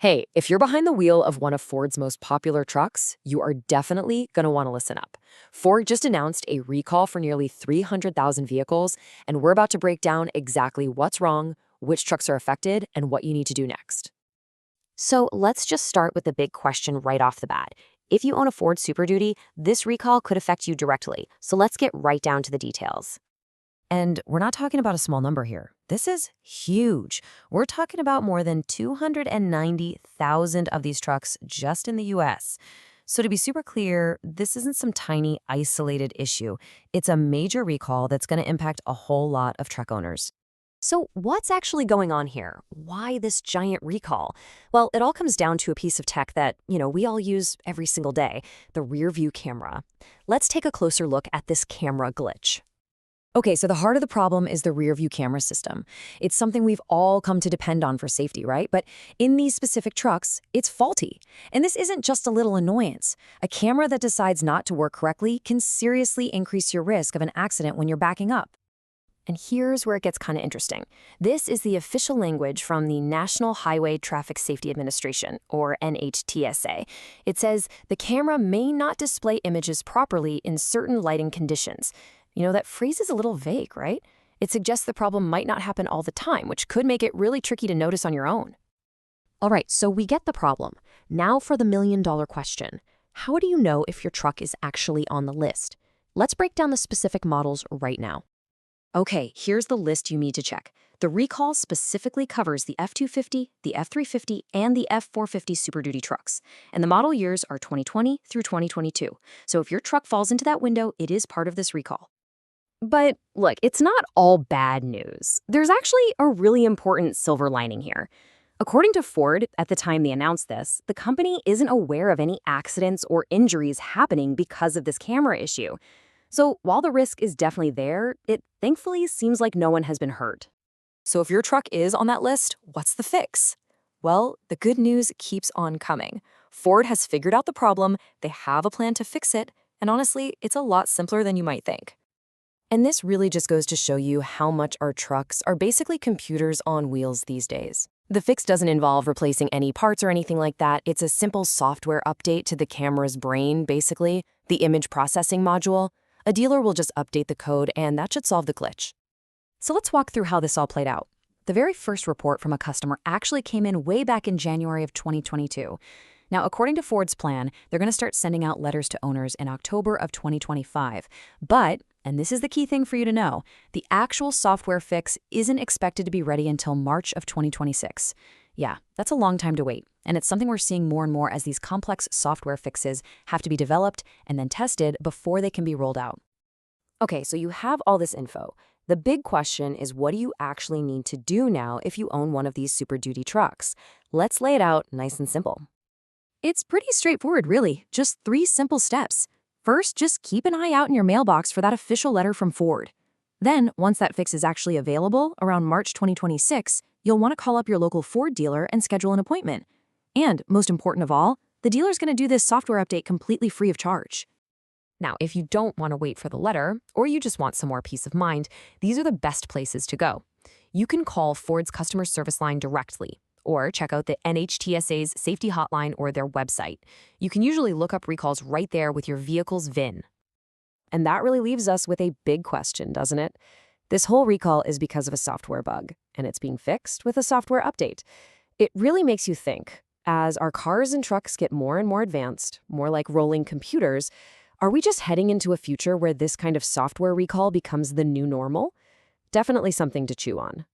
Hey, if you're behind the wheel of one of Ford's most popular trucks, you are definitely going to want to listen up. Ford just announced a recall for nearly 300,000 vehicles, and we're about to break down exactly what's wrong, which trucks are affected, and what you need to do next. So let's just start with the big question right off the bat. If you own a Ford Super Duty, this recall could affect you directly. So let's get right down to the details. And we're not talking about a small number here. This is huge. We're talking about more than 290,000 of these trucks just in the US. So to be super clear, this isn't some tiny isolated issue. It's a major recall that's going to impact a whole lot of truck owners. So what's actually going on here? Why this giant recall? Well, it all comes down to a piece of tech that, we all use every single day, the rearview camera. Let's take a closer look at this camera glitch. Okay, so the heart of the problem is the rear view camera system. It's something we've all come to depend on for safety, right? But in these specific trucks, it's faulty. And this isn't just a little annoyance. A camera that decides not to work correctly can seriously increase your risk of an accident when you're backing up. And here's where it gets kind of interesting. This is the official language from the National Highway Traffic Safety Administration, or NHTSA. It says the camera may not display images properly in certain lighting conditions. That phrase is a little vague, right? It suggests the problem might not happen all the time, which could make it really tricky to notice on your own. All right, so we get the problem. Now for the million-dollar question. How do you know if your truck is actually on the list? Let's break down the specific models right now. Okay, here's the list you need to check. The recall specifically covers the F-250, the F-350, and the F-450 Super Duty trucks. And the model years are 2020 through 2022. So if your truck falls into that window, it is part of this recall. But look, it's not all bad news. There's actually a really important silver lining here. According to Ford, at the time they announced this, the company isn't aware of any accidents or injuries happening because of this camera issue. So while the risk is definitely there, it thankfully seems like no one has been hurt. So if your truck is on that list, what's the fix? Well, the good news keeps on coming. Ford has figured out the problem, they have a plan to fix it, and honestly, it's a lot simpler than you might think. And this really just goes to show you how much our trucks are basically computers on wheels these days. The fix doesn't involve replacing any parts or anything like that. It's a simple software update to the camera's brain, basically, the image processing module. A dealer will just update the code, and that should solve the glitch. So let's walk through how this all played out. The very first report from a customer actually came in way back in January of 2022. Now, according to Ford's plan, they're going to start sending out letters to owners in October of 2025. But, and this is the key thing for you to know, the actual software fix isn't expected to be ready until March of 2026. Yeah, that's a long time to wait, and it's something we're seeing more and more as these complex software fixes have to be developed and then tested before they can be rolled out. Okay, so you have all this info. The big question is, what do you actually need to do now if you own one of these Super Duty trucks? Let's lay it out nice and simple. It's pretty straightforward, really. Just 3 simple steps. First, just keep an eye out in your mailbox for that official letter from Ford. Then, once that fix is actually available, around March 2026, you'll want to call up your local Ford dealer and schedule an appointment. And, most important of all, the dealer's going to do this software update completely free of charge. Now, if you don't want to wait for the letter, or you just want some more peace of mind, these are the best places to go. You can call Ford's customer service line directly, or check out the NHTSA's safety hotline or their website. You can usually look up recalls right there with your vehicle's VIN. And that really leaves us with a big question, doesn't it? This whole recall is because of a software bug, and it's being fixed with a software update. It really makes you think, as our cars and trucks get more and more advanced, more like rolling computers, are we just heading into a future where this kind of software recall becomes the new normal? Definitely something to chew on.